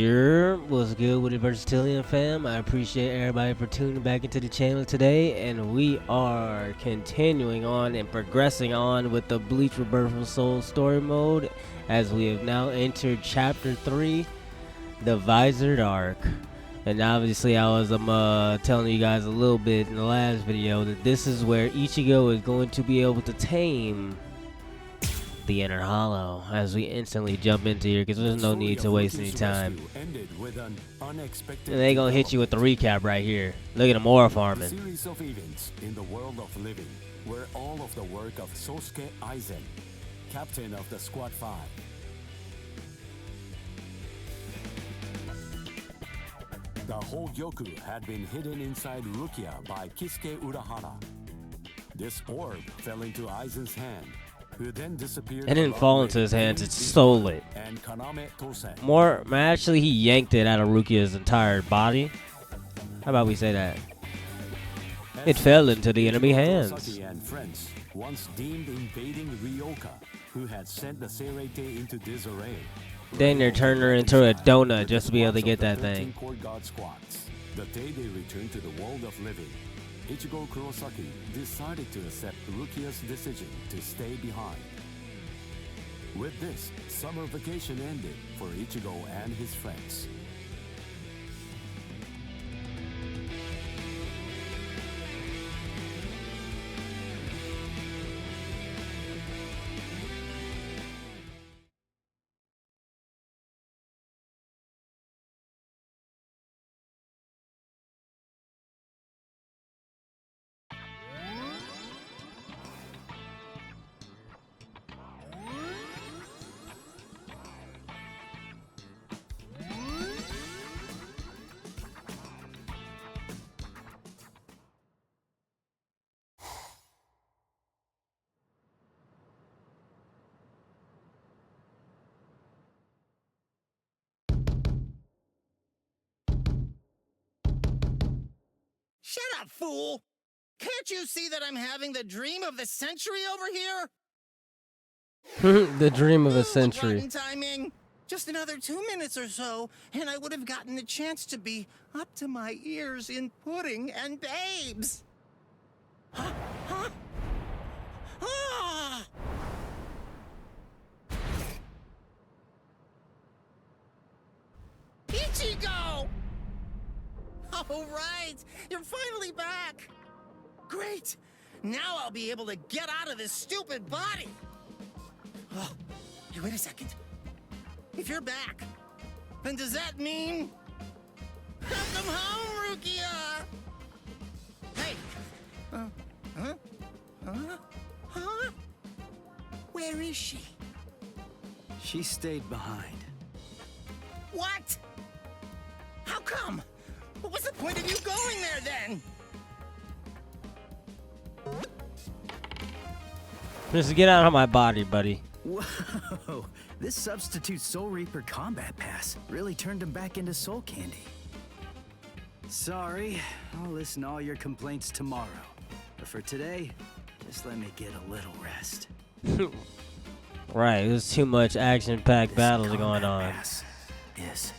Here, what's good with the Versatilian fam? I appreciate everybody for tuning back into the channel today, and we are continuing on and progressing on with the Bleach Rebirth of Soul story mode, as we have now entered Chapter 3, the Visored Arc. And obviously I was telling you guys a little bit in the last video that this is where Ichigo is going to be able to tame the Inner Hollow, as we instantly jump into here because there's no need to waste any time. And they gonna hit you with the recap right here. Look at them aura farming. Series of events in the world of living were all of the work of Sosuke Aizen, captain of the Squad 5. The whole Yoku had been hidden inside Rukia by Kisuke Urahara. This orb fell into Aizen's hand, who then disappeared. It didn't fall into his hands, it stole it. And Kaname Tosen. Actually, he yanked it out of Rukia's entire body. How about we say that? It fell into the enemy hands. Kurosaki and friends once deemed invading Ryoka, who had sent the Seirete into disarray. Then they turned her into a donut just to be able to get that thing. The day they returned to the world of living, Ichigo Kurosaki decided to accept Rukia's decision to stay behind. With this, summer vacation ended for Ichigo and his friends. Shut up, fool! Can't you see that I'm having the dream of the century over here? The dream of a What century. rotten timing! Just another 2 minutes or so, and I would have gotten the chance to be up to my ears in pudding and babes. Huh? Huh? Ah! Ichigo! Oh, right! You're finally back! Great! Now I'll be able to get out of this stupid body! Oh, hey, wait a second. If you're back, then does that mean... Welcome home, Rukia! Hey! Huh? Huh? Where is she? She stayed behind. What? How come? What was the point of you going there, then? Just get out of my body, buddy. Whoa! This substitute Soul Reaper combat pass really turned him back into soul candy. Sorry, I'll listen to all your complaints tomorrow. But for today, just let me get a little rest. Right, there's too much action-packed battles This going combat on. pass is...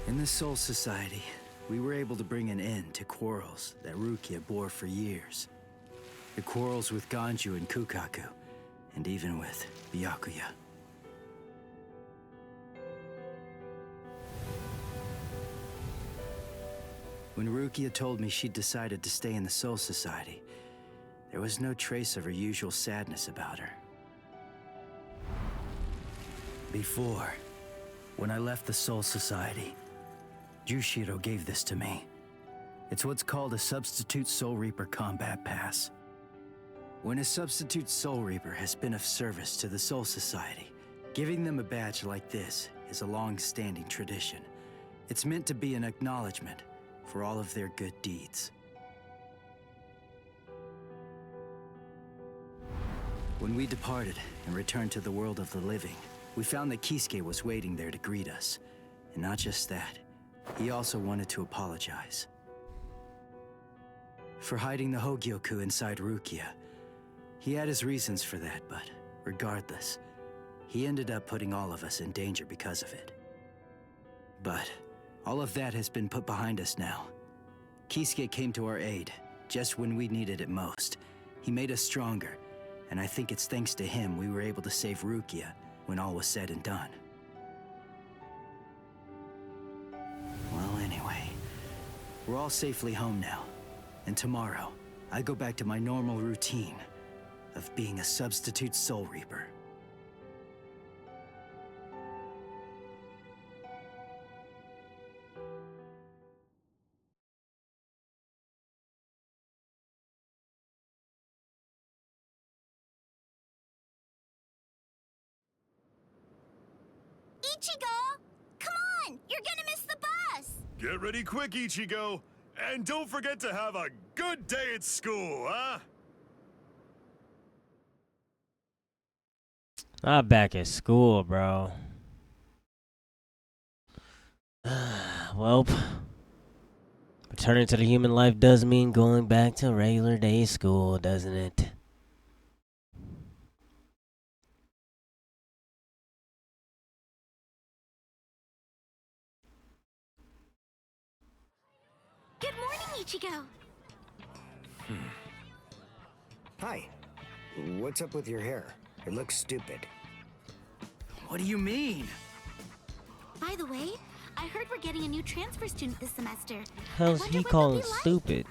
In the Soul Society, we were able to bring an end to quarrels that Rukia bore for years. The quarrels with Ganju and Kukaku, and even with Byakuya. When Rukia told me she'd decided to stay in the Soul Society, there was no trace of her usual sadness about her. Before, when I left the Soul Society, Jushiro gave this to me. It's what's called a Substitute Soul Reaper Combat Pass. When a Substitute Soul Reaper has been of service to the Soul Society, giving them a badge like this is a long-standing tradition. It's meant to be an acknowledgement for all of their good deeds. When we departed and returned to the world of the living, we found that Kisuke was waiting there to greet us. And not just that, he also wanted to apologize. For hiding the Hogyoku inside Rukia. He had his reasons for that, but regardless, he ended up putting all of us in danger because of it. But all of that has been put behind us now. Kisuke came to our aid, just when we needed it most. He made us stronger, and I think it's thanks to him we were able to save Rukia when all was said and done. Well, anyway, we're all safely home now. And tomorrow, I go back to my normal routine of being a substitute Soul Reaper. Ichigo! Come on! You're gonna miss the bus! Get ready quick, Ichigo! And don't forget to have a good day at school, huh? I'm back at school, bro. Well, returning to the human life does mean going back to regular day school, doesn't it? Good morning, Ichigo! Hi. What's up with your hair? It looks stupid. What do you mean? By the way, I heard we're getting a new transfer student this semester. How's I wonder he what they'll calling be like. stupid?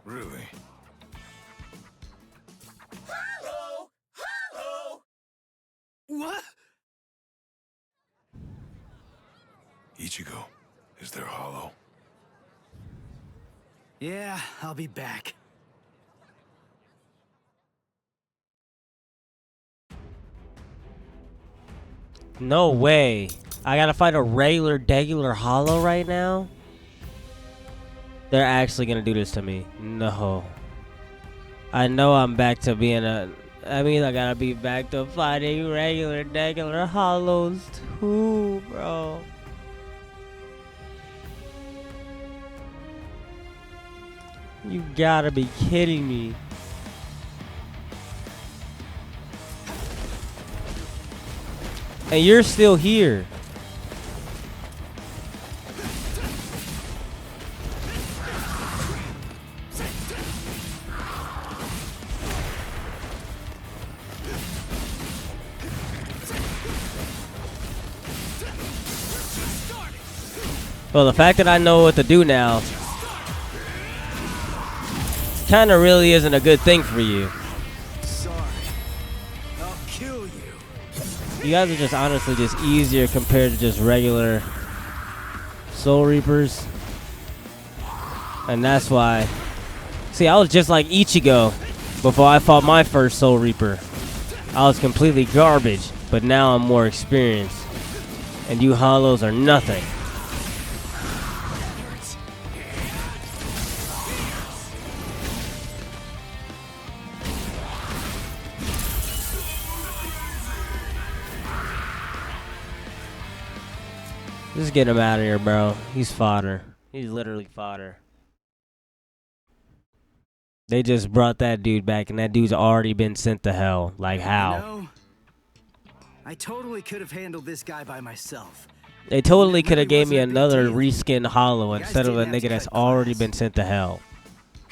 Really? Hello! Hello! What? Ichigo, is there hollow? Yeah, I'll be back. No way. I gotta fight a regular hollow right now? They're actually gonna do this to me. No. I know I'm back to being a... I mean, I gotta be back to fighting regular hollows too, bro. You gotta be kidding me. And you're still here. Well, the fact that I know what to do now kind of really isn't a good thing for you. Sorry. I'll kill you. You guys are just honestly just easier compared to just regular Soul Reapers. And that's why. See, I was just like Ichigo before I fought my first Soul Reaper. I was completely garbage, but now I'm more experienced. And you hollows are nothing. Just get him out of here, bro. He's fodder. He's literally fodder. They just brought that dude back, and that dude's already been sent to hell. Like, how? You know, I totally could have handled this guy by myself. They totally It could have really gave me wasn't a big another deal. reskin hollow You guys instead of a didn't have nigga to that's cut already class. been sent to hell.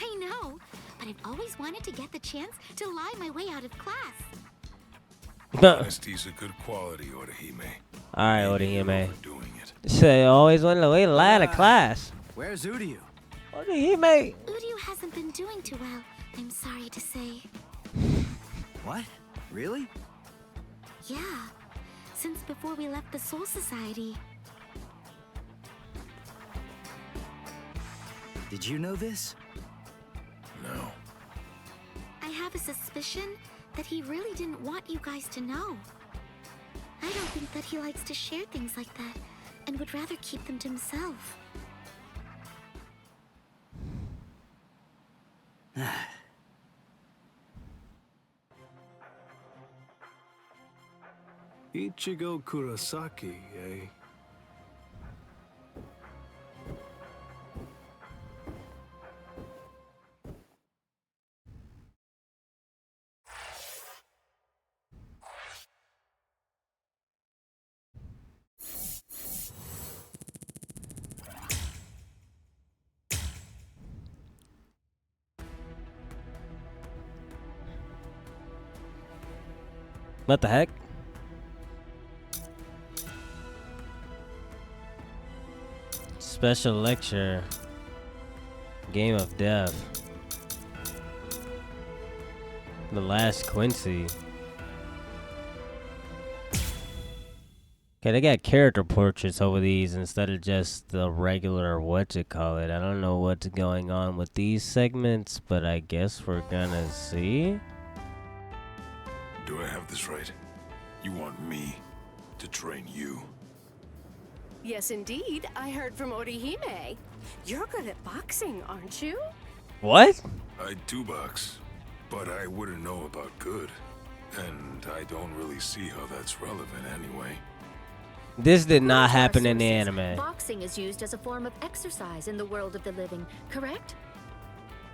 I know, but I've always wanted to get the chance to lie my way out of class. Honesty's a good quality, Orihime. Alright, Maybe you're Orihime. overdoing it. Say, always wanted to wait a lie to class. Where's Uryu? Orihime. Uryu hasn't been doing too well, I'm sorry to say. What? Really? Yeah, since before we left the Soul Society. Did you know this? No. I have a suspicion that he really didn't want you guys to know. I don't think that he likes to share things like that, and would rather keep them to himself. Ichigo Kurosaki, eh? What the heck? Special lecture. Game of Death. The Last Quincy. Okay, they got character portraits over these instead of just the regular I don't know what's going on with these segments, but I guess we're gonna see. Do I have this right? You want me to train you? Yes, indeed. I heard from Orihime. You're good at boxing, aren't you? What? I do box, but I wouldn't know about good. And I don't really see how that's relevant anyway. This did not According to our happen in the sources, anime. Boxing is used as a form of exercise in the world of the living, correct?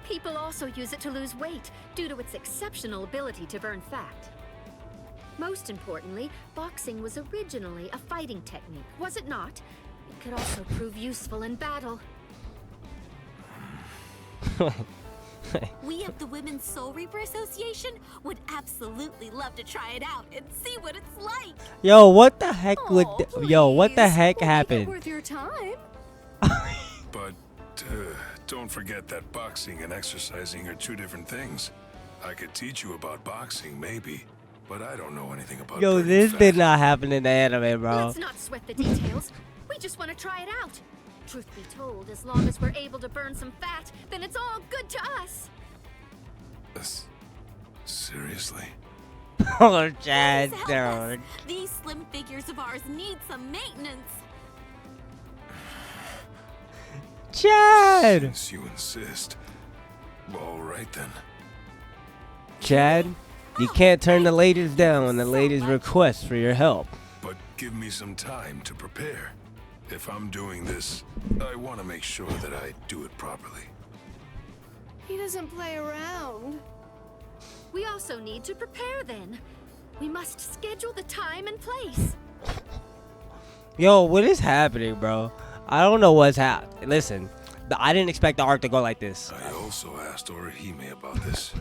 People also use it to lose weight due to its exceptional ability to burn fat. Most importantly, boxing was originally a fighting technique, was it not? It could also prove useful in battle. We of the Women's Soul Reaper Association would absolutely love to try it out and see what it's like. Yo, what the heck would? Oh, Yo, what the please. heck We'll make it happened? worth your time. But don't forget that boxing and exercising are two different things. I could teach you about boxing, maybe, but I don't know anything about Yo, burning this fat. did not happen in the anime, bro. Let's not sweat the details. We just want to try it out. Truth be told, as long as we're able to burn some fat, then it's all good to us. Seriously? Oh, Chad, Please help us. dude. These slim figures of ours need some maintenance. Chad. Since you insist. All right then. Chad, you can't turn the ladies down on the ladies' request for your help. But give me some time to prepare. If I'm doing this, I want to make sure that I do it properly. He doesn't play around. We also need to prepare then. We must schedule the time and place. Yo, what is happening, bro? I don't know what's happening. Listen, I didn't expect the arc to go like this. I also asked Orihime about this.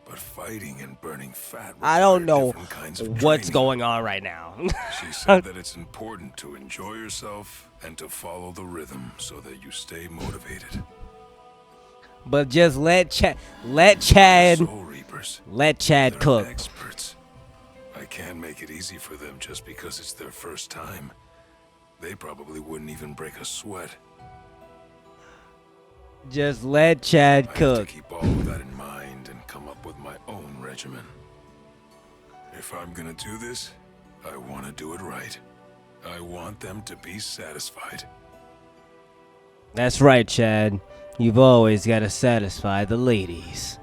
But fighting and burning fat I don't require know different kinds of what's training. going on right now. She said that it's important to enjoy yourself and to follow the rhythm so that you stay motivated. But just let Chad Soul Reapers, let Chad they're cook. experts. I can't make it easy for them just because it's their first time. They probably wouldn't even break a sweat. Just let Chad I have cook. to keep all of that in mind and come up with my own regimen. If I'm gonna do this, I want to do it right. I want them to be satisfied. That's right, Chad. You've always got to satisfy the ladies.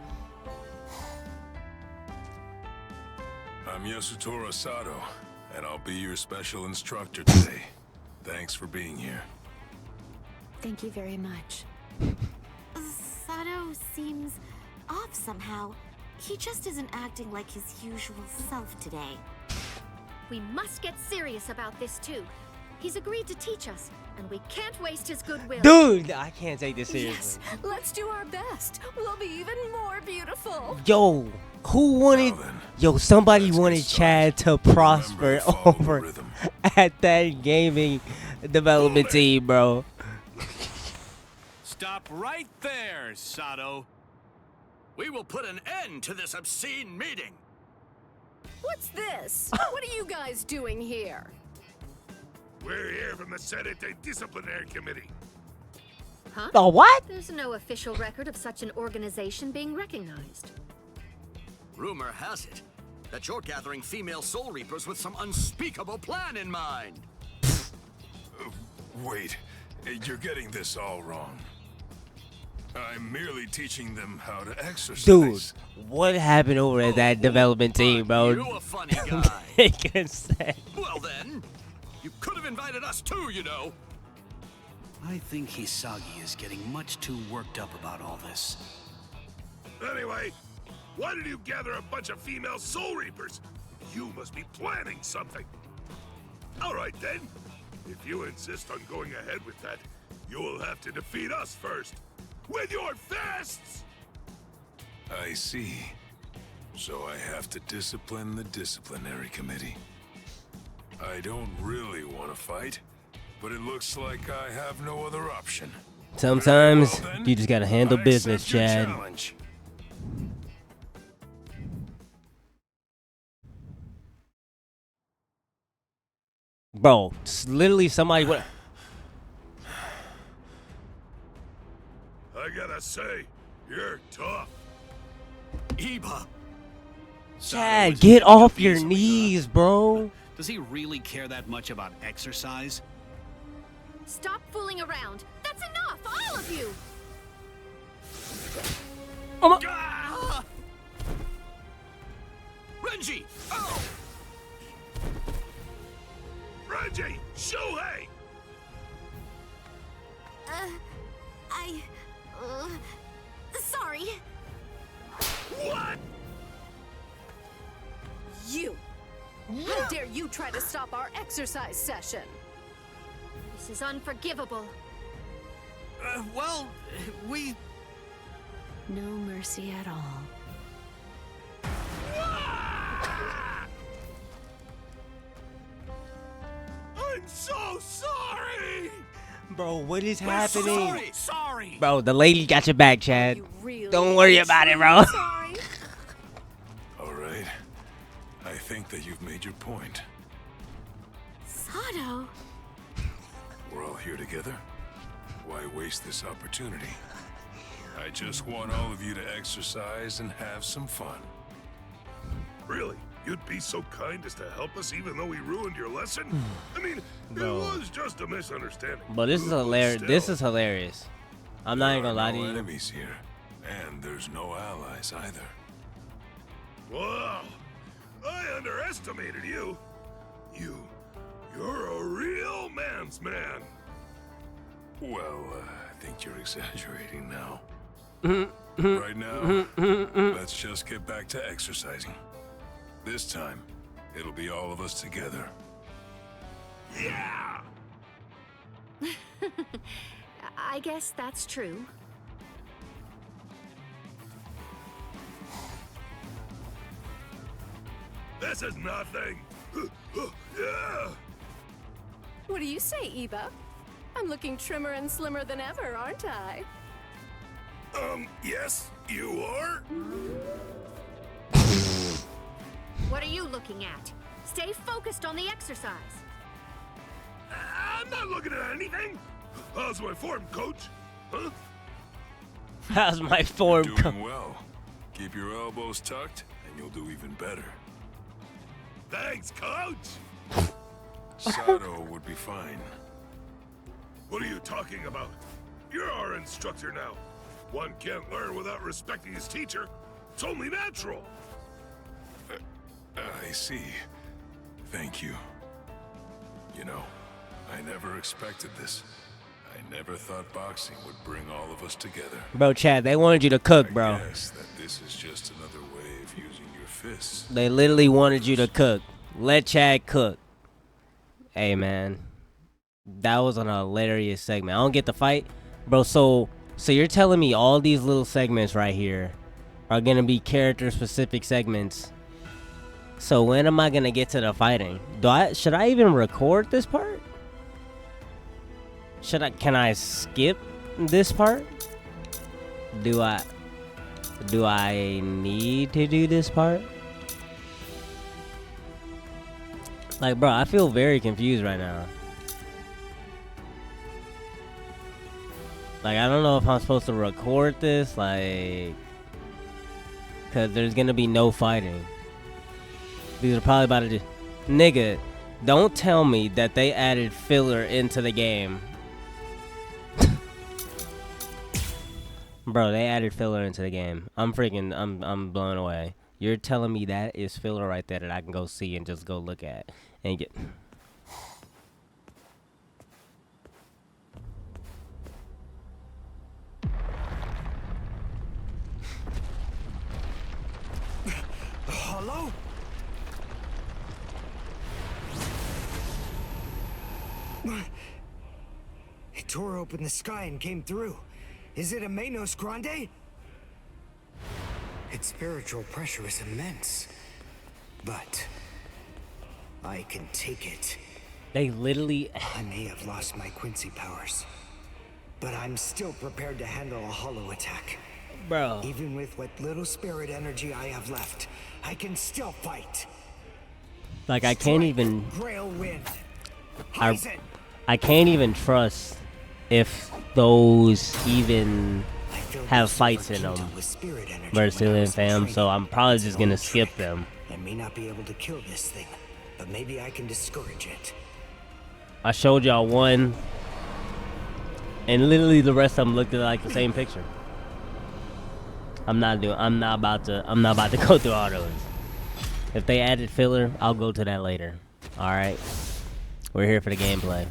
I'm Yasutora Sato, and I'll be your special instructor today. Thanks for being here. Thank you very much. Sato seems off somehow. He just isn't acting like his usual self today. We must get serious about this too. He's agreed to teach us, and we can't waste his goodwill. Dude, I can't take this seriously. Yes, let's do our best. We'll be even more beautiful. Yo, who wanted? Now then, Yo, somebody let's get wanted started. Chad to prosper Remember to follow the over rhythm. at that gaming development team, bro. Stop right there, Sato. We will put an end to this obscene meeting. What's this? What are you guys doing here? We're here from the Senate Disciplinary Committee. Huh? Oh, what? There's no official record of such an organization being recognized. Rumor has it that you're gathering female Soul Reapers with some unspeakable plan in mind. Wait, you're getting this all wrong. I'm merely teaching them how to exercise. Dude, what happened over at that development team, bro? You a funny guy. Make a sense. Well then, you could have invited us too, you know. I think Hisagi is getting much too worked up about all this. Anyway, why did you gather a bunch of female Soul Reapers? You must be planning something. All right then. If you insist on going ahead with that, you will have to defeat us first. With your fists! I see. So I have to discipline the disciplinary committee. I don't really want to fight, but it looks like I have no other option. Sometimes Well, then, you just gotta handle I business, accept your Chad. challenge. Bro, it's literally somebody. What? I gotta say, you're tough. Iba! Chad, get off your knees, bro. Does he really care that much about exercise? Stop fooling around. That's enough, all of you. Ah! Renji! Oh! Renji! Shuhei! Sorry. What? You! How dare you try to stop our exercise session? This is unforgivable. Well, we... No mercy at all. I'm so sorry! Bro, what is We're happening? sorry! Bro, the lady got your back, Chad. You really Don't worry about it, bro. Sorry. All right. I think that you've made your point. Sato. We're all here together. Why waste this opportunity? I just want all of you to exercise and have some fun. Really? You'd be so kind as to help us even though we ruined your lesson? I mean, Bro. it was just a misunderstanding. But this is hilarious. This is hilarious. I'm not even gonna lie to no you. enemies here, and there's no allies either. Wow, I underestimated you. You're a real man's man. Well, I think you're exaggerating now. Right now, let's just get back to exercising. This time, it'll be all of us together. Yeah! I guess that's true. This is nothing. Yeah! What do you say, Iba? I'm looking trimmer and slimmer than ever, aren't I? Yes, you are? What are you looking at? Stay focused on the exercise. I'm not looking at anything. How's my form, coach? Huh? How's my form? Doing well. Keep your elbows tucked, and you'll do even better. Thanks, coach. Sato would be fine. What are you talking about? You're our instructor now. One can't learn without respecting his teacher. It's only natural. I see. Thank you. You know, I never expected this. I never thought boxing would bring all of us together. Bro, Chad, they wanted you to cook, I bro. guess that this is just another way of using your fists. They literally wanted you to cook. Let Chad cook. Hey, man. That was an hilarious segment. I don't get the fight. Bro, so you're telling me all these little segments right here are going to be character-specific segments. So when am I going to get to the fighting? Should I even record this part? Can I skip this part? Do I need to do this part? Like, bro, I feel very confused right now. Like, I don't know if I'm supposed to record this, like, because there's gonna be no fighting. These are probably about to do. Nigga, don't tell me that they added filler into the game. Bro, they added filler into the game. I'm blown away. You're telling me that is filler right there that I can go see and just go look at and get. Hello? It tore open the sky and came through. Is it a Menos Grande? Its spiritual pressure is immense. But I can take it. They literally... I may have lost my Quincy powers, but I'm still prepared to handle a hollow attack. Bro. Even with what little spirit energy I have left, I can still fight. Like, I can't even... Grail wind. I can't even trust if those even have fights in them. Verstilian fam, so I'm probably just gonna skip them. I may not be able to kill this thing, but maybe I can discourage it. I showed y'all one, and literally the rest of them looked like the same picture. I'm not about to go through all those. If they added filler, I'll go to that later. All right, we're here for the gameplay.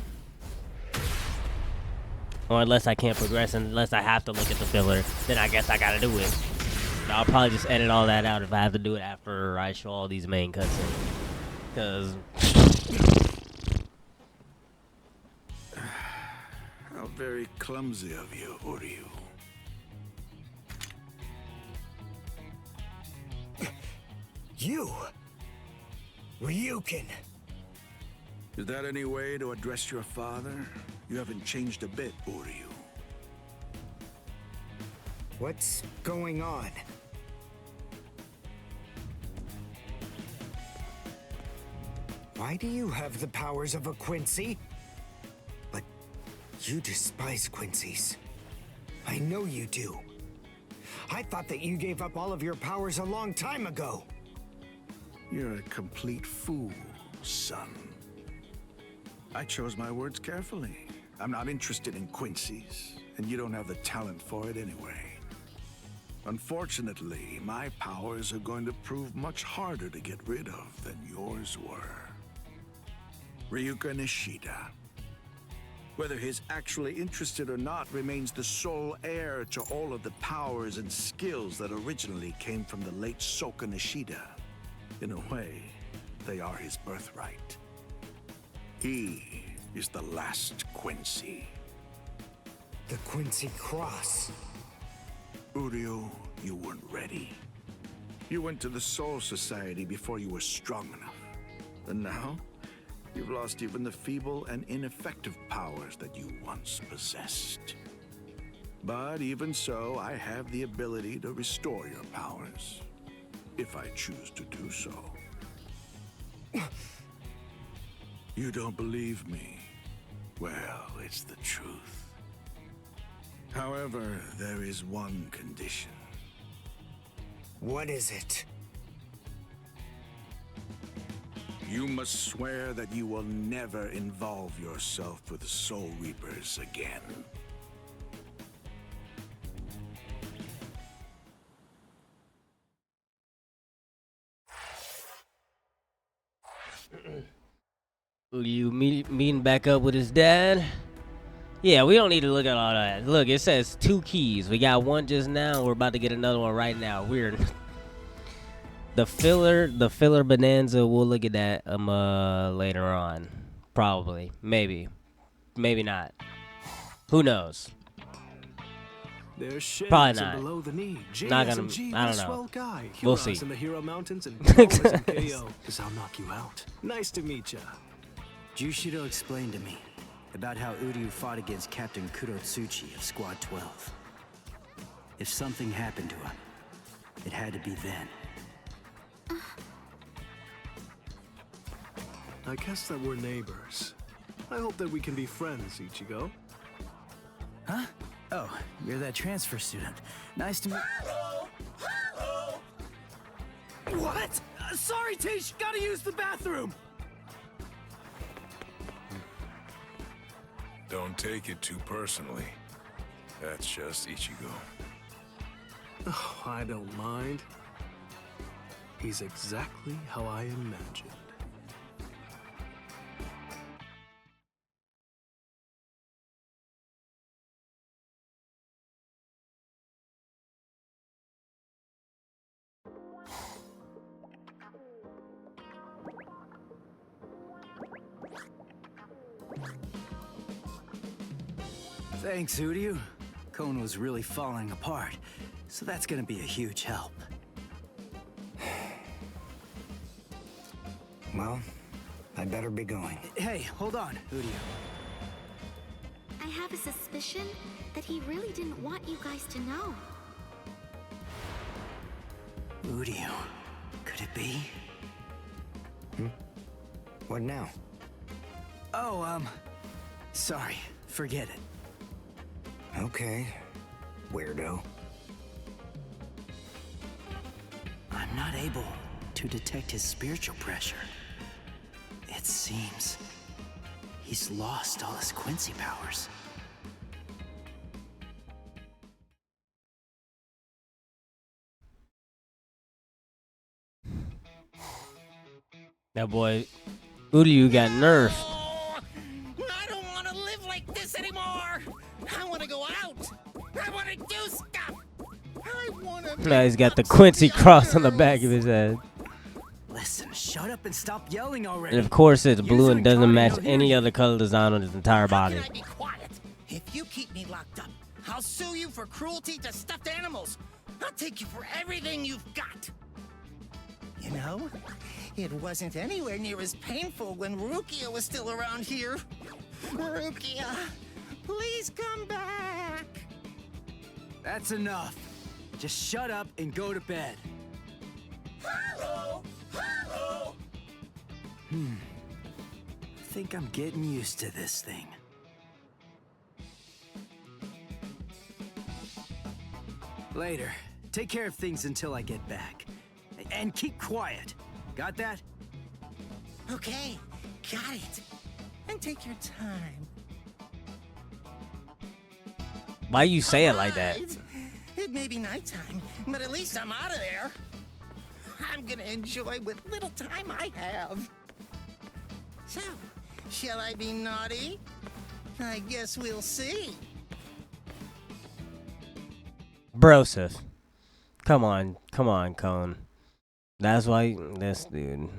Or unless I can't progress, unless I have to look at the filler, then I guess I gotta do it. But I'll probably just edit all that out if I have to do it after I show all these main cutscenes. Cause how very clumsy of you, Uryu. You? Ryukin. Is that any way to address your father? You haven't changed a bit, Uryu. What's going on? Why do you have the powers of a Quincy? But you despise Quincy's. I know you do. I thought that you gave up all of your powers a long time ago. You're a complete fool, son. I chose my words carefully. I'm not interested in Quincy's, and you don't have the talent for it anyway. Unfortunately, my powers are going to prove much harder to get rid of than yours were. Ryuka Nishida. Whether he's actually interested or not remains the sole heir to all of the powers and skills that originally came from the late Soka Nishida. In a way, they are his birthright. He is the last Quincy. The Quincy Cross. Uryu, you weren't ready. You went to the Soul Society before you were strong enough. And now, you've lost even the feeble and ineffective powers that you once possessed. But even so, I have the ability to restore your powers, if I choose to do so. You don't believe me? Well, it's the truth. However, there is one condition. What is it? You must swear that you will never involve yourself with the Soul Reapers again. You meeting back up with his dad? Yeah, we don't need to look at all that. Look, it says 2 keys. We got one just now. We're about to get another one right now. Weird. The filler bonanza. We'll look at that later on, probably, maybe not. Who knows? There's shades Probably not. below the knee. Not gonna. JSMG, I don't a know. swell guy. We'll Heroes see. in the Hero Mountains and brawlers in KO, 'cause I'll knock you out. Nice to meet ya. Jushido explained to me about how Uryu fought against Captain Kurotsuchi of Squad 12. If something happened to him, it had to be then. I guess that we're neighbors. I hope that we can be friends, Ichigo. Huh? Oh, you're that transfer student. Nice to meet... What? Sorry, Tish. Gotta use the bathroom. Don't take it too personally. That's just Ichigo. Oh, I don't mind. He's exactly how I imagined. Thanks, Uryu. Cone was really falling apart, so that's gonna be a huge help. Well, I better be going. Hey, hold on, Uryu. I have a suspicion that he really didn't want you guys to know. Uryu, could it be? What now? Oh, sorry. Forget it. Okay, weirdo. I'm not able to detect his spiritual pressure. It seems he's lost all his Quincy powers. That boy, Uryu got nerfed. Oh, I don't want to live like this anymore. I want to go out. I want to do stuff. I want to. Now he's got the Quincy cross on the back of his head. Listen, shut up and stop yelling already. And of course it's blue and doesn't match any other color design on his entire body. How can I be quiet? If you keep me locked up, I'll sue you for cruelty to stuffed animals. I'll take you for everything you've got. You know, it wasn't anywhere near as painful when Rukia was still around here. Rukia, please come back. That's enough. Just shut up and go to bed. Hello, hello. I think I'm getting used to this thing. Later. Take care of things until I get back. And keep quiet. Got that? Okay, got it. And take your time. Why you say it like that? Alright. It may be nighttime, but at least I'm out of there. I'm gonna enjoy what little time I have. So, shall I be naughty? I guess we'll see. Broseph. Come on, Cone. That's why this dude.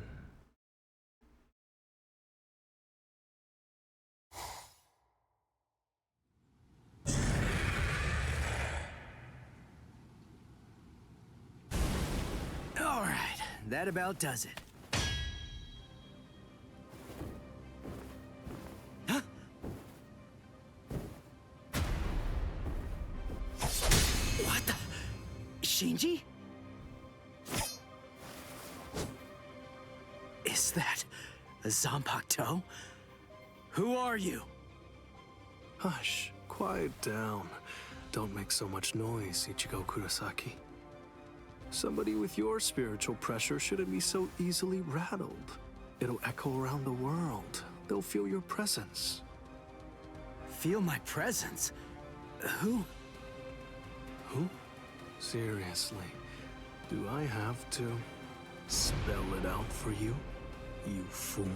All right, that about does it. Huh? What the? Shinji? Is that a Zanpakuto? Who are you? Hush, quiet down. Don't make so much noise, Ichigo Kurosaki. Somebody with your spiritual pressure shouldn't be so easily rattled. It'll echo around the world. They'll feel your presence. Feel my presence? Who? Who? Seriously, do I have to spell it out for you, you fool?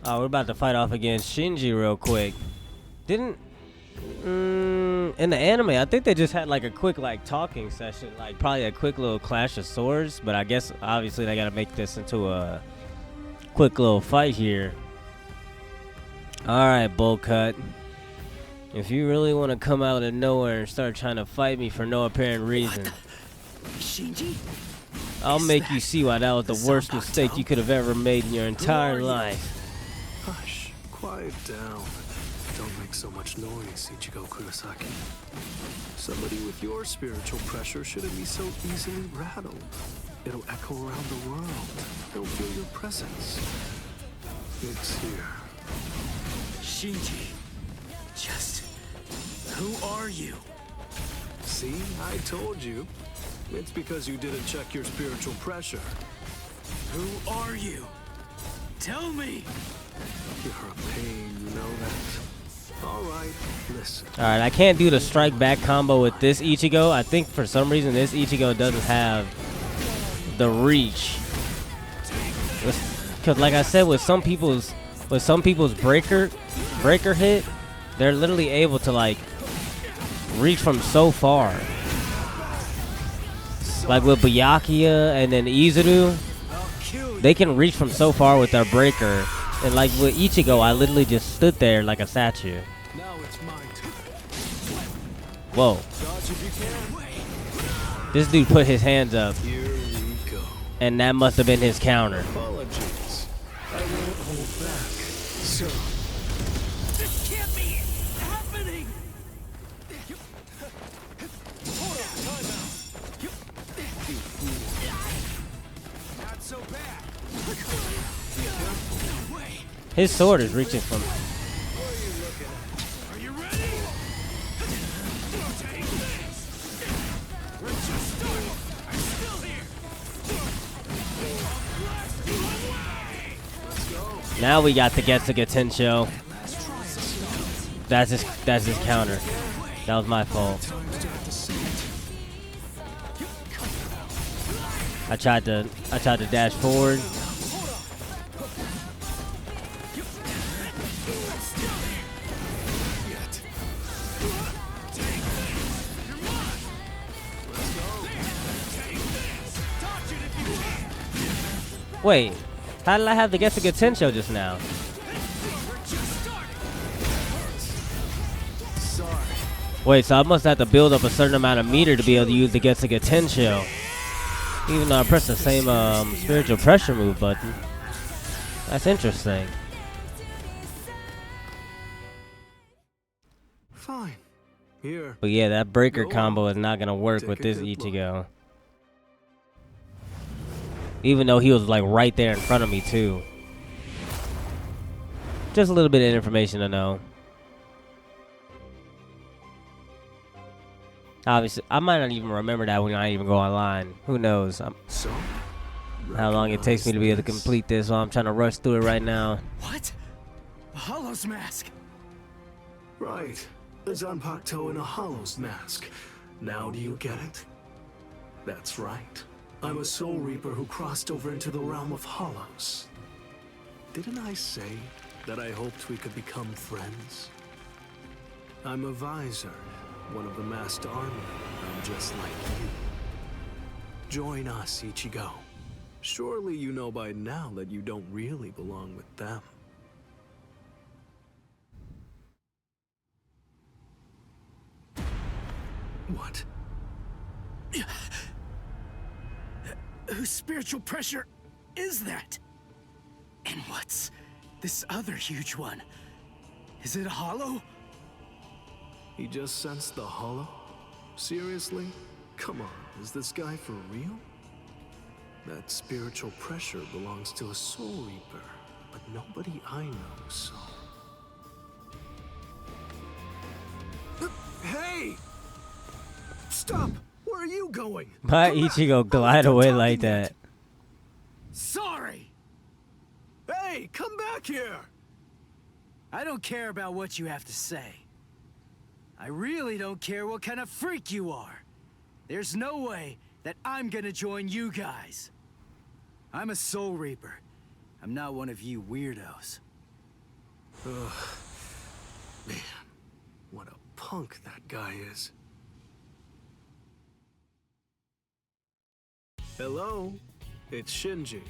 Oh, we're about to fight off against Shinji real quick. Didn't in the anime, I think they just had like a quick like talking session, like probably a quick little clash of swords, but I guess obviously they got to make this into a quick little fight here. All right, Bull Cut. If you really want to come out of nowhere and start trying to fight me for no apparent reason, Shinji? I'll make you see why that was the worst mistake you could have ever made in your entire life. Hush, quiet down. Don't make so much noise, Ichigo Kurosaki. Somebody with your spiritual pressure shouldn't be so easily rattled. It'll echo around the world. They'll feel your presence. It's here. Shinji, just who are you? See, I told you. It's because you didn't check your spiritual pressure. Who are you? Tell me! You're a pain, you know that. Alright, listen. Alright, I can't do the strike back combo with this Ichigo. I think for some reason this Ichigo doesn't have the reach. Because like I said, with some people's breaker hit, they're literally able to like reach from so far. Like with Byakuya and then Izuru, they can reach from so far with their breaker. And like with Ichigo, I literally just stood there like a statue. Now it's mine turn. Whoa. Dodge if you can. This dude put his hands up. Here we go. And that must have been his counter. Apologies. I won't hold back. So. This can't be happening! Hold on, time out. You fool. Not so bad. Be careful. No way! His sword is reaching from. What are you looking at? Are you ready? Take this! We're just starting! I'm still here! Let's go. Now we got the Getsuga Tensho. That's his counter. That was my fault. Time to have to see it. I tried to dash forward. Wait, how did I have the Getsuga Tensho just now? Wait, so I must have to build up a certain amount of meter to be able to use the Getsuga Tensho. Even though I pressed the same spiritual pressure move button. That's interesting. Fine. Here. But yeah, that breaker Go combo on. is not gonna work Take with a this good look. Ichigo. Even though he was like right there in front of me too. Just a little bit of information to know. Obviously, I might not even remember that when I even go online. Who knows? So, How long it takes me to be able to recognize complete this while I'm trying to rush through it right now. What? A Hollow's mask! right. A Zanpakuto in a Hollow's mask. Now do you get it? That's right. I'm a Soul Reaper who crossed over into the realm of Hollows. Didn't I say that I hoped we could become friends? I'm a Visor, one of the masked army. I'm just like you. Join us, Ichigo. Surely you know by now that you don't really belong with them. What? Whose spiritual pressure is that? And what's this other huge one? Is it a hollow? He just sensed the hollow? Seriously? Come on, is this guy for real? That spiritual pressure belongs to a Soul Reaper, but nobody I know, so... Hey! Stop! Where are you going? Why Come back. Ichigo glide I'm away talking like yet. that? Sorry! Hey, come back here! I don't care about what you have to say. I really don't care what kind of freak you are. There's no way that I'm gonna join you guys. I'm a Soul Reaper. I'm not one of you weirdos. Ugh. Man, what a punk that guy is. Hello? It's Shinji.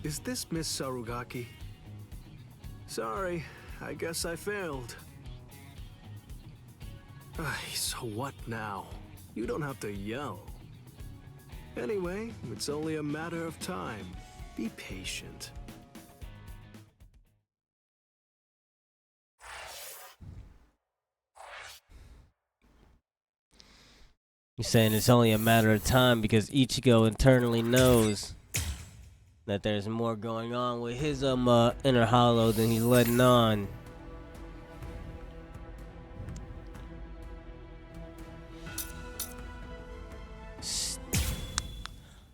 Is this Miss Sarugaki? Sorry, I guess I failed. So what now? You don't have to yell. Anyway, it's only a matter of time. Be patient. You're saying it's only a matter of time because Ichigo internally knows that there's more going on with his inner hollow than he's letting on.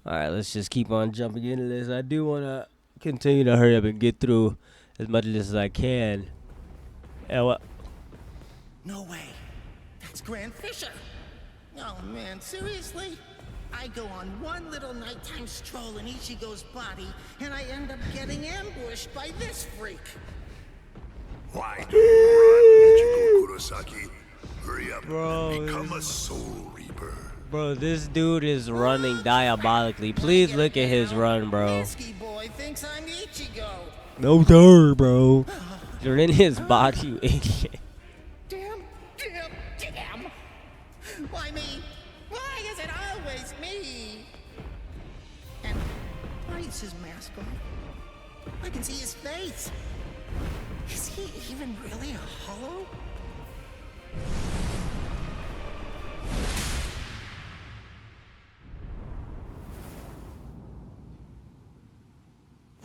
Alright, let's just keep on jumping into this. I do want to continue to hurry up and get through as much of this as I can. And what? No way. That's Grand Fisher. Oh man, seriously? I go on one little nighttime stroll in Ichigo's body, and I end up getting ambushed by this freak. Why do you run, Ichigo Kurosaki? Hurry up and become a Soul Reaper. Bro, this dude is running diabolically. Please look at his run, bro. Whiskey boy thinks I'm Ichigo. No sir, bro. You're in his body, you idiot. Damn. Why me? Why is it always me? And why is his mask on? I can see his face. Is he even really a hollow?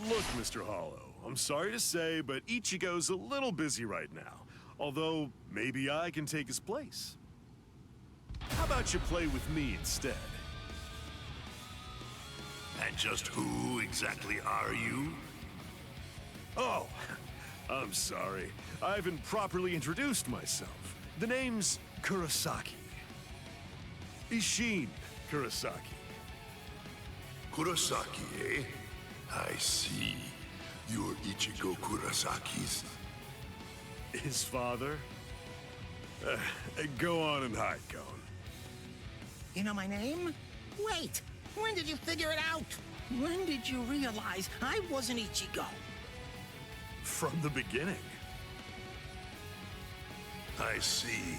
Look, Mr. Hollow, I'm sorry to say, but Ichigo's a little busy right now. Although, maybe I can take his place. How about you play with me instead? And just who exactly are you? Oh, I'm sorry. I haven't properly introduced myself. The name's Kurosaki. Ishin Kurosaki. Kurosaki, eh? I see. You're Ichigo Kurosaki's... His father? Go on and hide, Gon. You know my name? Wait, when did you figure it out? When did you realize I wasn't Ichigo? From the beginning. I see.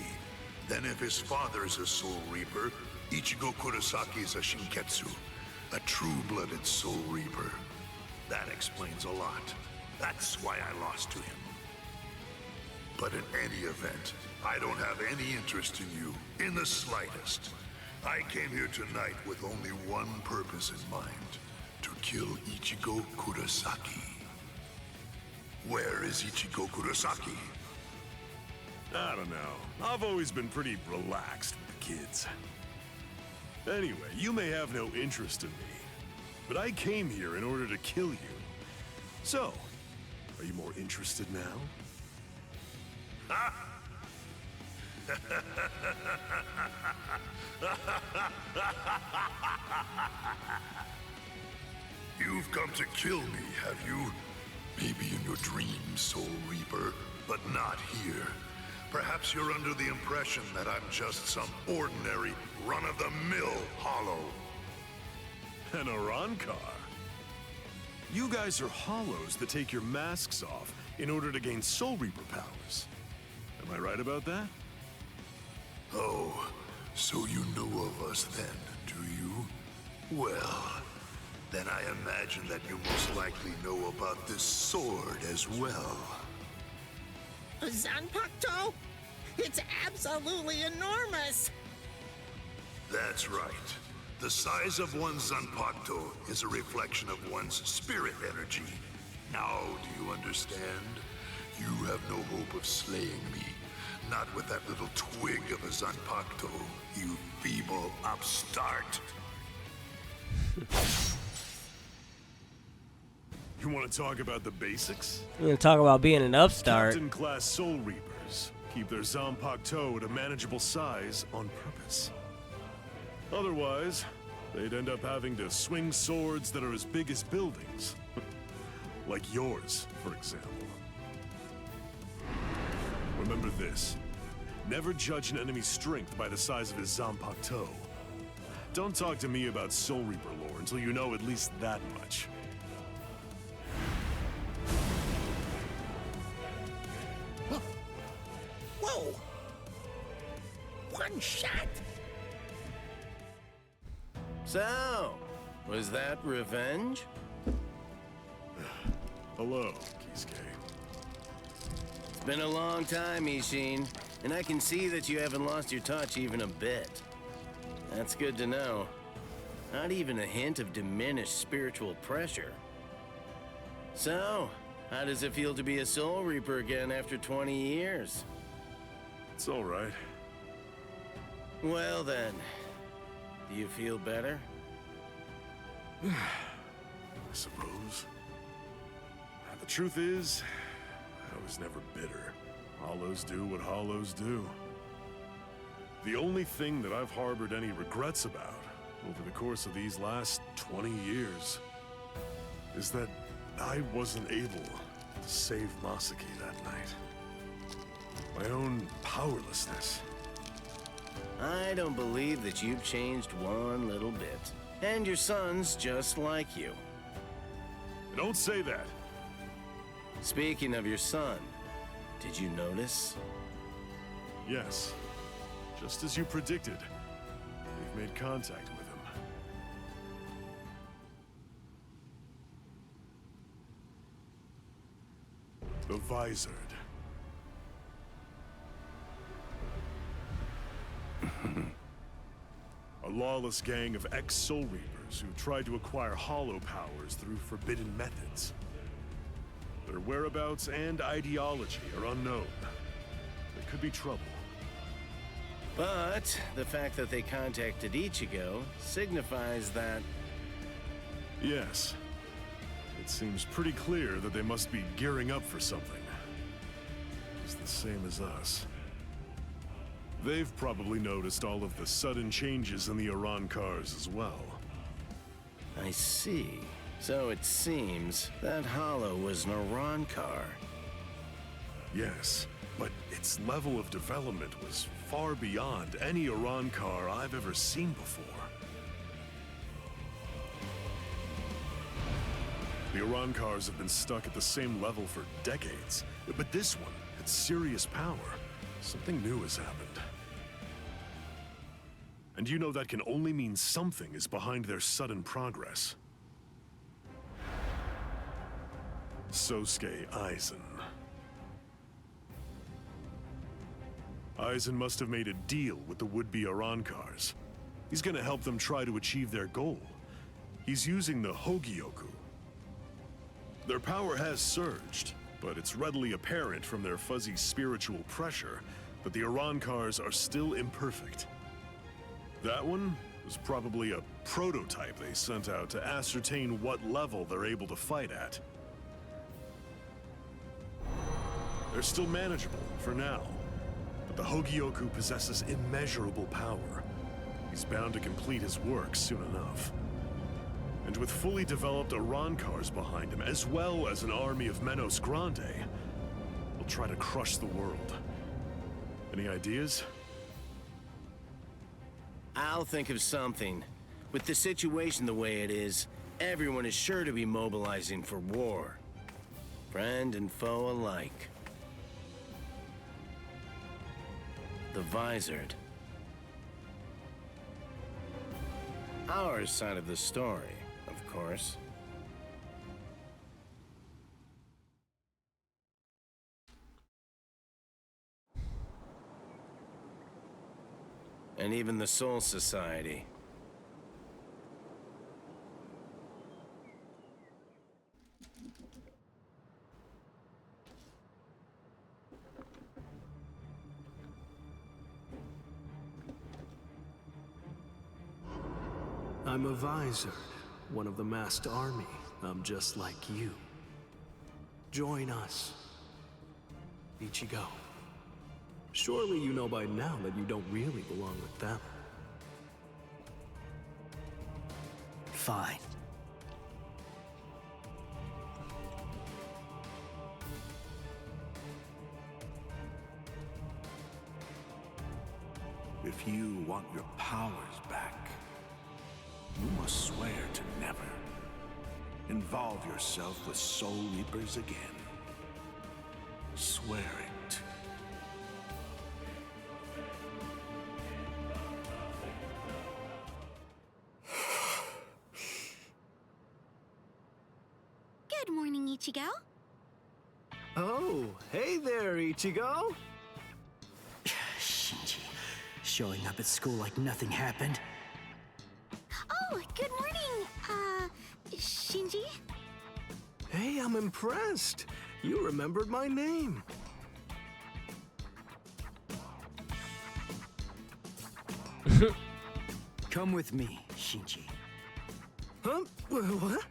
Then if his father is a Soul Reaper, Ichigo Kurosaki is a Shinketsu, a true-blooded Soul Reaper. That explains a lot. That's why I lost to him. But in any event, I don't have any interest in you, in the slightest. I came here tonight with only one purpose in mind, to kill Ichigo Kurosaki. Where is Ichigo Kurosaki? I don't know. I've always been pretty relaxed with the kids. Anyway, you may have no interest in me, but I came here in order to kill you. So, are you more interested now? You've come to kill me, have you? Maybe in your dreams, Soul Reaper, but not here. Perhaps you're under the impression that I'm just some ordinary, run-of-the-mill hollow. An Arankar? You guys are hollows that take your masks off in order to gain Soul Reaper powers. Am I right about that? Oh, so you know of us then, do you? Well, then I imagine that you most likely know about this sword as well. A Zanpakuto? It's absolutely enormous! That's right. The size of one's Zanpakuto is a reflection of one's spirit energy. Now, do you understand? You have no hope of slaying me. Not with that little twig of a Zanpakuto, you feeble upstart. You want to talk about the basics? We're gonna talk about being an upstart. Captain-class Soul Reapers keep their Zanpakuto at a manageable size on purpose. Otherwise, they'd end up having to swing swords that are as big as buildings. Like yours, for example. Remember this. Never judge an enemy's strength by the size of his Zanpakuto. Don't talk to me about Soul Reaper lore until you know at least that much. Whoa! One shot! So, was that revenge? Hello, Kisuke. It's been a long time, Ishin, and I can see that you haven't lost your touch even a bit. That's good to know. Not even a hint of diminished spiritual pressure. So, how does it feel to be a Soul Reaper again after 20 years? It's all right. Well then, do you feel better? I suppose. The truth is, I was never bitter. Hollows do what hollows do. The only thing that I've harbored any regrets about over the course of these last 20 years is that I wasn't able to save Masaki that night. My own powerlessness. I don't believe that you've changed one little bit. And your son's just like you. Don't say that. Speaking of your son, did you notice? Yes. Just as you predicted. We've made contact with him. The Visored. A lawless gang of ex-Soul Reapers who tried to acquire hollow powers through forbidden methods. Their whereabouts and ideology are unknown. There could be trouble. But the fact that they contacted Ichigo signifies that... Yes. It seems pretty clear that they must be gearing up for something. It's the same as us. They've probably noticed all of the sudden changes in the Iran cars as well. I see. So it seems that Hollow was an Iran car. Yes, but its level of development was far beyond any Iran car I've ever seen before. The Iran cars have been stuck at the same level for decades, but this one had serious power. Something new has happened. And you know that can only mean something is behind their sudden progress. Sosuke Aizen. Aizen must have made a deal with the would-be Iran cars. He's gonna help them try to achieve their goal. He's using the Hogyoku. Their power has surged, but it's readily apparent from their fuzzy spiritual pressure that the Iran cars are still imperfect. That one was probably a prototype they sent out to ascertain what level they're able to fight at. They're still manageable for now, but the Hogyoku possesses immeasurable power. He's bound to complete his work soon enough. And with fully developed Iran cars behind him, as well as an army of Menos Grande, he'll try to crush the world. Any ideas? I'll think of something. With the situation the way it is, everyone is sure to be mobilizing for war. Friend and foe alike. The Visored. Our side of the story, of course. And even the Soul Society. I'm a Visored, one of the masked army. I'm just like you. Join us. Ichigo. Surely you know by now that you don't really belong with them. Fine. If you want your powers back, you must swear to never involve yourself with Soul Reapers again. Swear it. Good morning, Ichigo. Oh, hey there, Ichigo! Shinji, showing up at school like nothing happened. Oh, good morning, Shinji. Hey, I'm impressed. You remembered my name. Come with me, Shinji. Huh? What?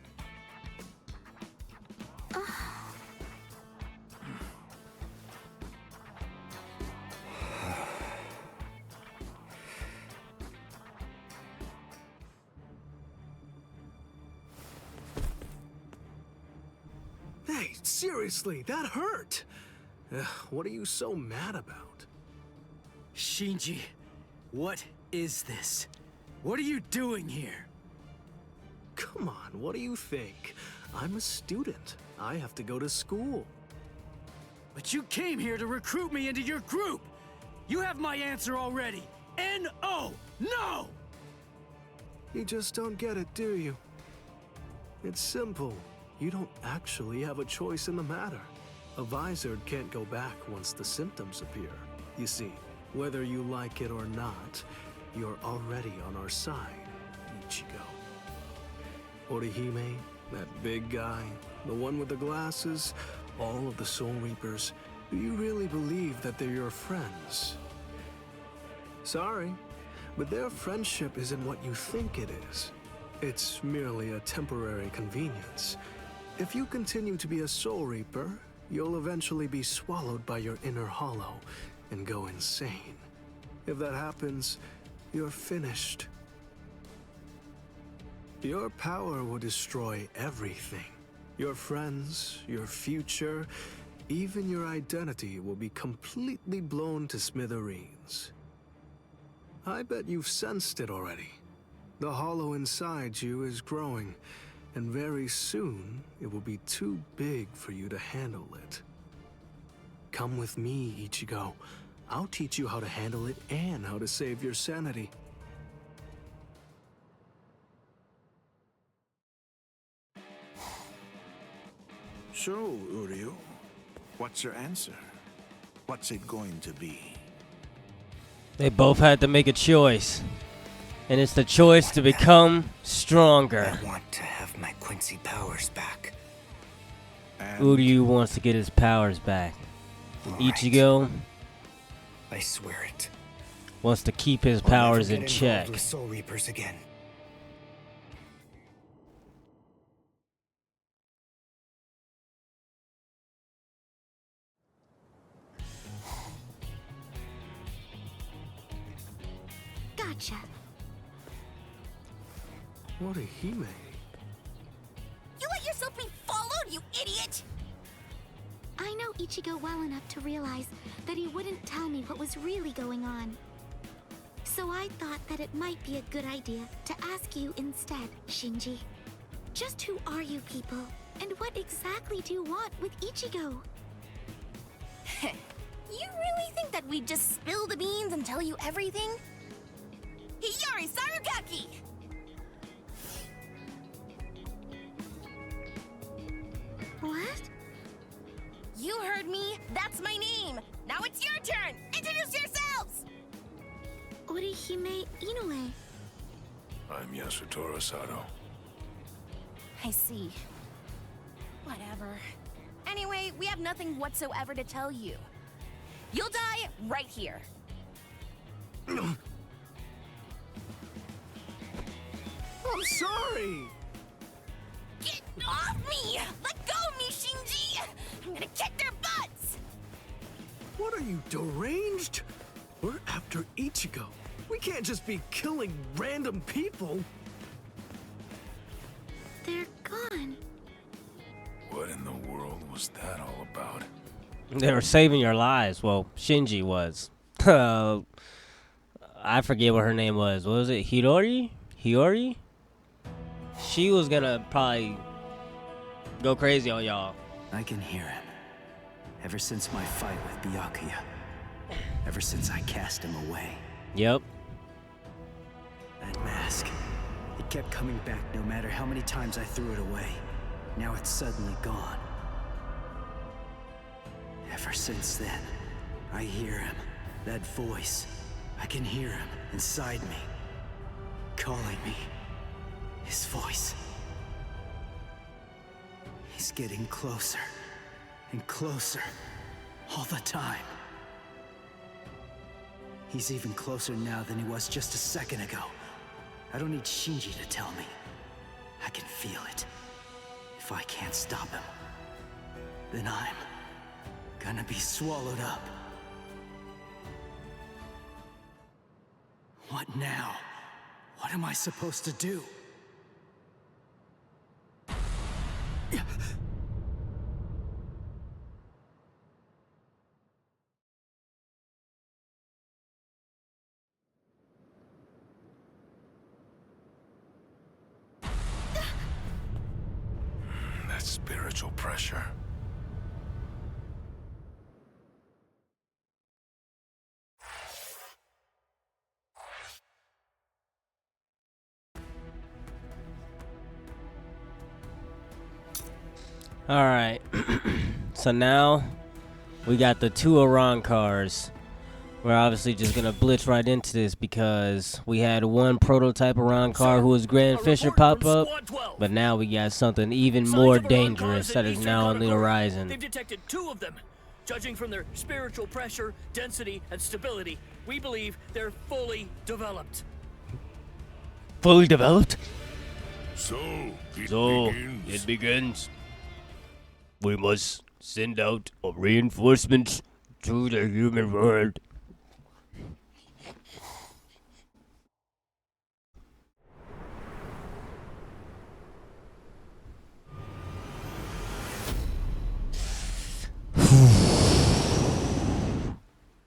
Hey, seriously, that hurt. What are you so mad about? Shinji, what is this? What are you doing here? Come on, what do you think? I'm a student. I have to go to school. But you came here to recruit me into your group! You have my answer already! N-O! No! You just don't get it, do you? It's simple. You don't actually have a choice in the matter. A Vizard can't go back once the symptoms appear. You see, whether you like it or not, you're already on our side, Ichigo. Orihime, that big guy, the one with the glasses, all of the Soul Reapers, do you really believe that they're your friends? Sorry, but their friendship isn't what you think it is. It's merely a temporary convenience. If you continue to be a Soul Reaper, you'll eventually be swallowed by your inner hollow and go insane. If that happens, you're finished. Your power will destroy everything. Your friends, your future, even your identity will be completely blown to smithereens. I bet you've sensed it already. The hollow inside you is growing, and very soon it will be too big for you to handle it. Come with me, Ichigo. I'll teach you how to handle it and how to save your sanity. So, Uryu, what's your answer? What's it going to be? They both had to make a choice. And it's the choice to become stronger. I want to have my Quincy powers back. Uryu wants to get his powers back. Ichigo, I swear it. Wants to keep his I'll powers never in get check. involved with Soul Reapers again. Gotcha. Orihime. You let yourself be followed, you idiot! I know Ichigo well enough to realize that he wouldn't tell me what was really going on. So I thought that it might be a good idea to ask you instead, Shinji. Just who are you people? And what exactly do you want with Ichigo? You really think that we'd just spill the beans and tell you everything? Hiyori Sarugaki! What? You heard me. That's my name. Now it's your turn. Introduce yourselves! Orihime Inoue. I'm Yasutaro Sato. I see. Whatever. Anyway, we have nothing whatsoever to tell you. You'll die right here. I'm sorry! Get off me! Let go of me, Shinji! I'm gonna kick their butts! What are you, deranged? We're after Ichigo. We can't just be killing random people. They're gone. What in the world was that all about? They were saving your lives. Well, Shinji was. I forget what her name was. What was it? Hiyori? She was gonna probably go crazy on y'all. I can hear him. Ever since my fight with Byakuya. Ever since I cast him away. Yep. That mask. It kept coming back no matter how many times I threw it away. Now it's suddenly gone. Ever since then, I hear him. That voice. I can hear him inside me. Calling me. His voice. He's getting closer. And closer. All the time. He's even closer now than he was just a second ago. I don't need Shinji to tell me. I can feel it. If I can't stop him, then I'm gonna be swallowed up. What now? What am I supposed to do? spiritual pressure. All right. So now we got the two Iran cars. We're obviously just gonna blitz right into this because we had one prototype Iran car who was Grand Fisher pop up, but now we got something even more dangerous that is now on the horizon. They've detected 2 of them. Judging from their spiritual pressure, density, and stability, we believe they're fully developed. Fully developed? So, it begins. We must send out reinforcements to the human world.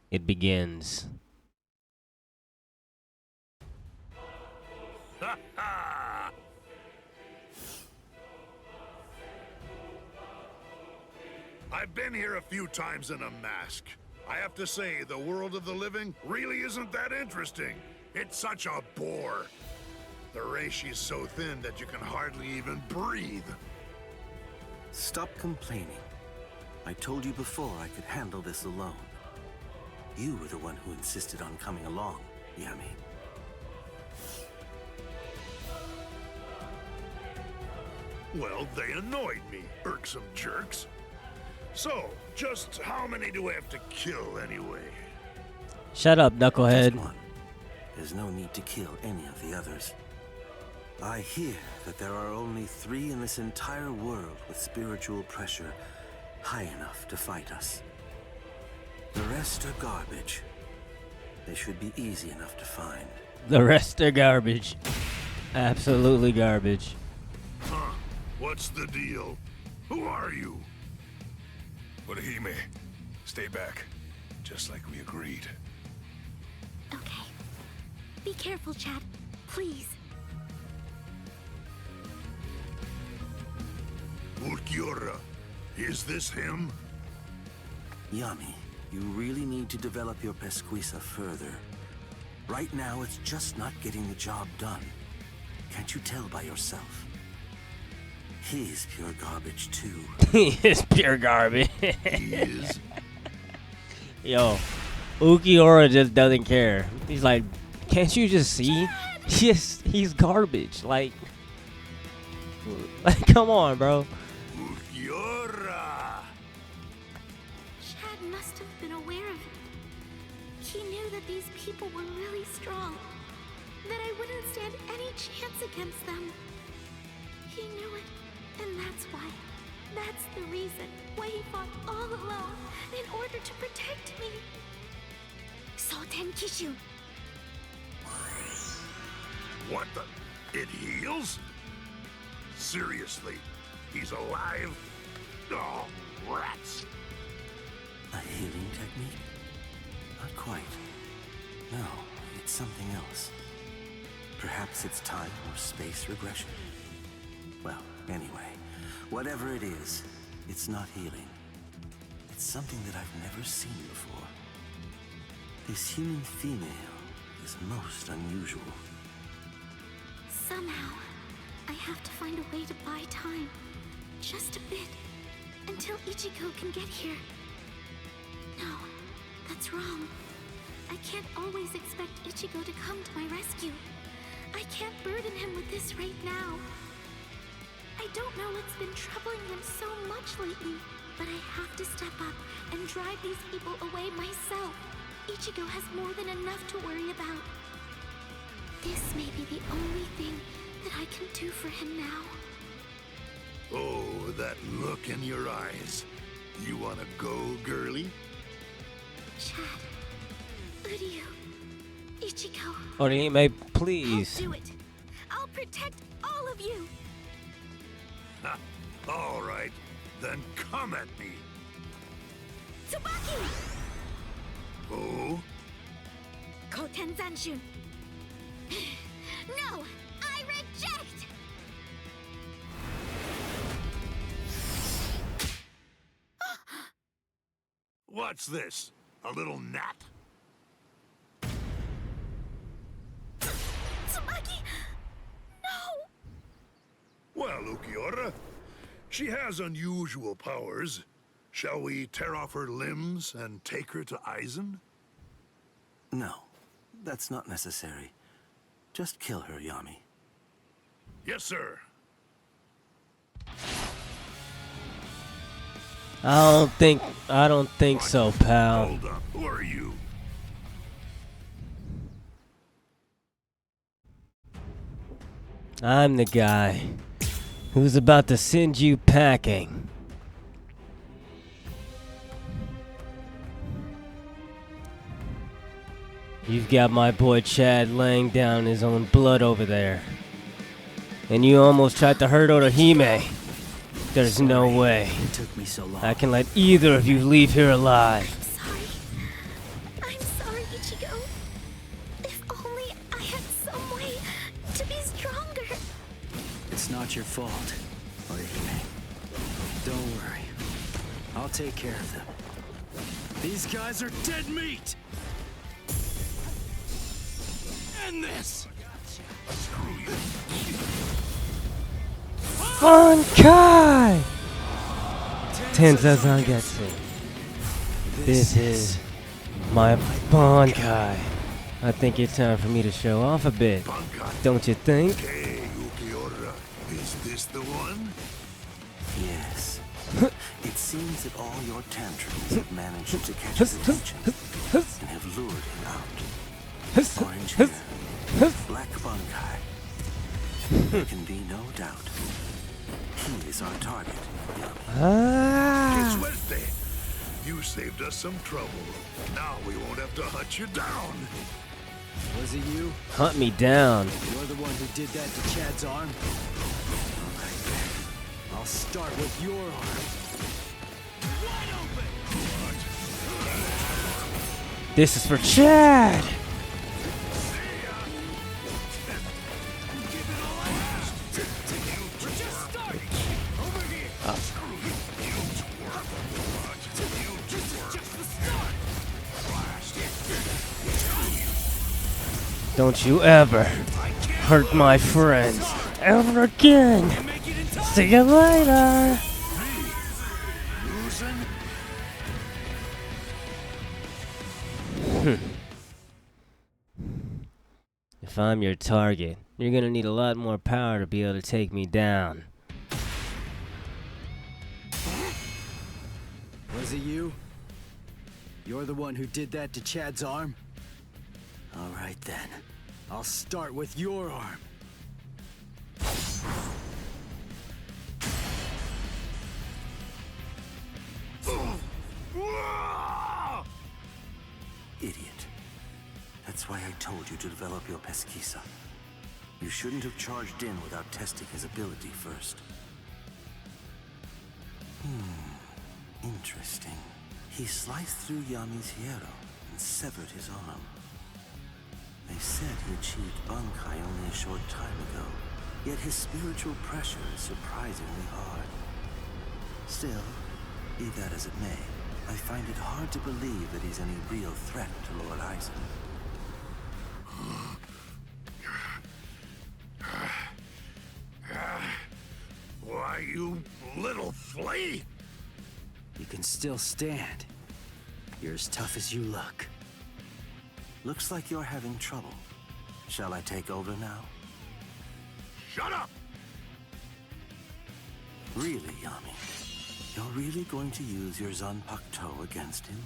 It begins. I've been here a few times in a mask. I have to say, the world of the living really isn't that interesting. It's such a bore. The reishi's so thin that you can hardly even breathe. Stop complaining. I told you before I could handle this alone. You were the one who insisted on coming along, Yami. Well, they annoyed me, irksome jerks. So, just how many do I have to kill anyway? Shut up, knucklehead. Just one. There's no need to kill any of the others. I hear that there are only 3 in this entire world with spiritual pressure high enough to fight us. The rest are garbage. They should be easy enough to find. The rest are garbage. Absolutely garbage. Huh? What's the deal? Who are you? Orihime, stay back. Just like we agreed. Okay. Be careful, Chad. Please. Ulquiorra, is this him? Yami, you really need to develop your pesquisa further. Right now, it's just not getting the job done. Can't you tell by yourself? He's pure garbage, too. He is pure garbage. He is? Yo, Ulquiorra just doesn't care. He's like, can't you just see? Yes, he's garbage. Like, come on, bro. Ulquiorra! Chad must have been aware of it. He knew that these people were really strong. That I wouldn't stand any chance against them. He knew it. And that's why. That's the reason why he fought all alone in order to protect me. Soten Kishu. What the? It heals? Seriously? He's alive? Oh, rats! A healing technique? Not quite. No, it's something else. Perhaps it's time or space regression. Well, anyway, whatever it is, it's not healing. It's something that I've never seen before. This human female is most unusual. Somehow, I have to find a way to buy time. Just a bit. Until Ichigo can get here. No, that's wrong. I can't always expect Ichigo to come to my rescue. I can't burden him with this right now. I don't know what's been troubling him so much lately, but I have to step up and drive these people away myself. Ichigo has more than enough to worry about. This may be the only thing that I can do for him now. Oh, that look in your eyes. You wanna go, girlie? Chad, Uryu, Ichigo. Orihime, please. I'll do it. I'll protect all of you. Ha, all right, then come at me. Tsubaki! Oh? Koten Zanshun. No, I reject! What's this? A little nap? Tsubaki! No! Well, Ukiura, she has unusual powers. Shall we tear off her limbs and take her to Aizen? No, that's not necessary. Just kill her, Yami. Yes, sir. I don't think so, pal. Hold up. Who are you? I'm the guy who's about to send you packing. You've got my boy Chad laying down his own blood over there. And you almost tried to hurt Orihime. There's no way It took me so long. I can let either of you leave here alive. I'm sorry, Ichigo. If only I had some way to be stronger. It's not your fault, Orihime. Don't worry. I'll take care of them. These guys are dead meat! End this! Bankai! Tensa Zangetsu. This is my Bankai. I think it's time for me to show off a bit. Don't you think? Hey, Ukiura, is this the one? Yes. It seems that all your tantrums have managed to catch his attention and have lured him out. Orange hair, black Bankai. There can be no doubt. He is our target. Ah. Que suerte! You saved us some trouble. Now we won't have to hunt you down. Was it you? Hunt me down. You're the one who did that to Chad's arm? I'll start with your arm. This is for Chad. Don't you ever hurt my friends ever again. See you later. If I'm your target, you're gonna need a lot more power to be able to take me down. Was it you? You're the one who did that to Chad's arm? All right then. I'll start with your arm. Idiot. That's why I told you to develop your pesquisa. You shouldn't have charged in without testing his ability first. Interesting. He sliced through Yami's hierro and severed his arm. They said he achieved Bankai only a short time ago, yet his spiritual pressure is surprisingly hard. Still, be that as it may, I find it hard to believe that he's any real threat to Lord Aizen. Why, you little flea! You can still stand. You're as tough as you look. Looks like you're having trouble. Shall I take over now? Shut up! Really, Yami? You're really going to use your Zanpakuto against him?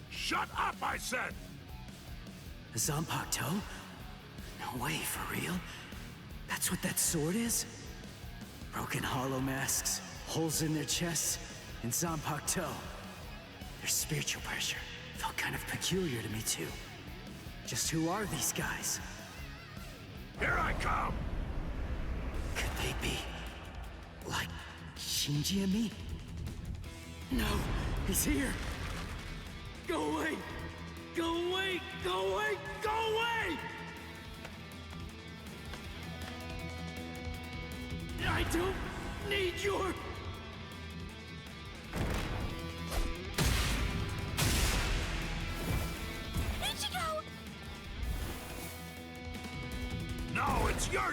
Shut up, I said! Zanpakuto? No way, for real? That's what that sword is? Broken hollow masks, holes in their chests, and Zanpakuto. Their spiritual pressure felt kind of peculiar to me too. Just who are these guys? Here I come! Could they be like Shinji and me? No, he's here! Go away! Go away! Go away! Go away! I don't need your...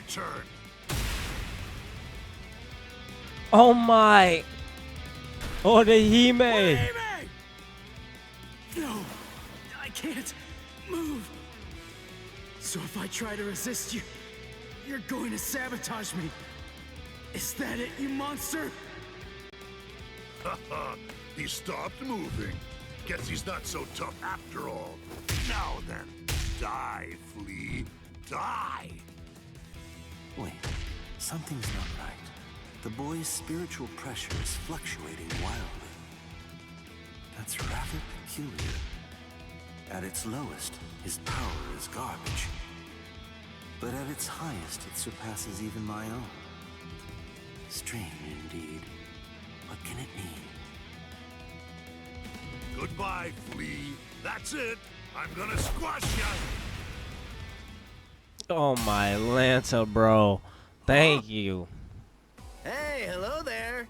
turn. Oh my! Orihime! No, I can't move. So if I try to resist you, you're going to sabotage me. Is that it, you monster? Haha, he stopped moving. Guess he's not so tough after all. Now then, die, Flea. Die! Wait, something's not right. The boy's spiritual pressure is fluctuating wildly. That's rather peculiar. At its lowest, his power is garbage. But at its highest, it surpasses even my own. Strange indeed. What can it mean? Goodbye, Flea. That's it. I'm gonna squash ya. Oh my Lancer, bro. Thank you. Hey, hello there.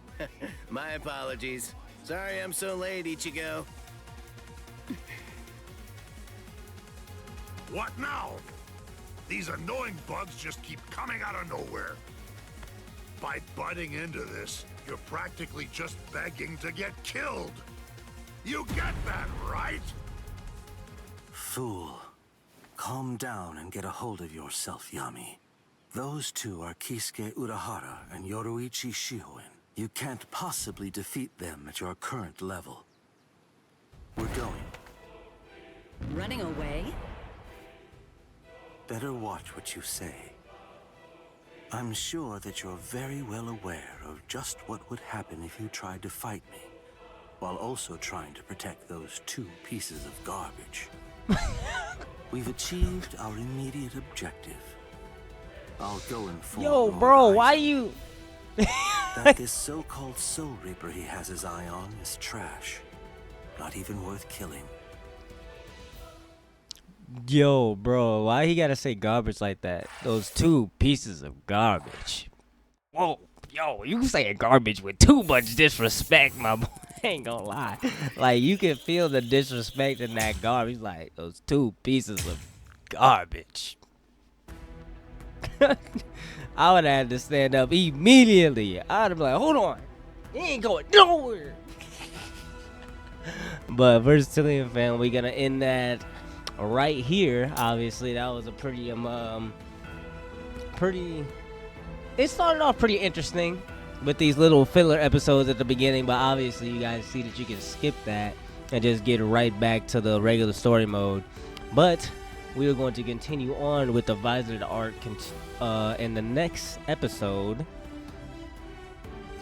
My apologies. Sorry I'm so late, Ichigo. What now? These annoying bugs just keep coming out of nowhere. By butting into this, you're practically just begging to get killed. You get that, right? Fool. Calm down and get a hold of yourself, Yami. Those two are Kisuke Urahara and Yoruichi Shihoin. You can't possibly defeat them at your current level. We're going. Running away? Better watch what you say. I'm sure that you're very well aware of just what would happen if you tried to fight me, while also trying to protect those two pieces of garbage. We've achieved our immediate objective. I'll go inform Yo, Lord bro, Isaac why you... that this so-called Soul Reaper he has his eye on is trash. Not even worth killing. Yo, bro, why he gotta say garbage like that? Those two pieces of garbage. Whoa, yo, you saying garbage with too much disrespect, my boy. Ain't gonna lie. Like, you can feel the disrespect in that garbage. Like, those two pieces of garbage. I would have had to stand up immediately. I'd have been like, hold on. He ain't going nowhere. But Versatilian fan, we're gonna end that right here. Obviously, that was a pretty it started off pretty interesting with these little filler episodes at the beginning, but obviously you guys see that you can skip that and just get right back to the regular story mode. But we are going to continue on with the Visor arc in the next episode.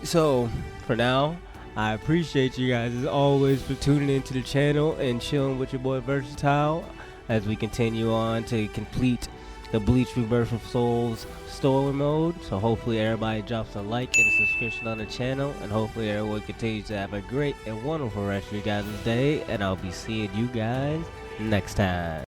So for now, I appreciate you guys as always for tuning into the channel and chilling with your boy Versatile as we continue on to complete the Bleach Rebirth of Souls story mode. So hopefully everybody drops a like and a subscription on the channel, and hopefully everyone continues to have a great and wonderful rest of your guys' day, and I'll be seeing you guys next time.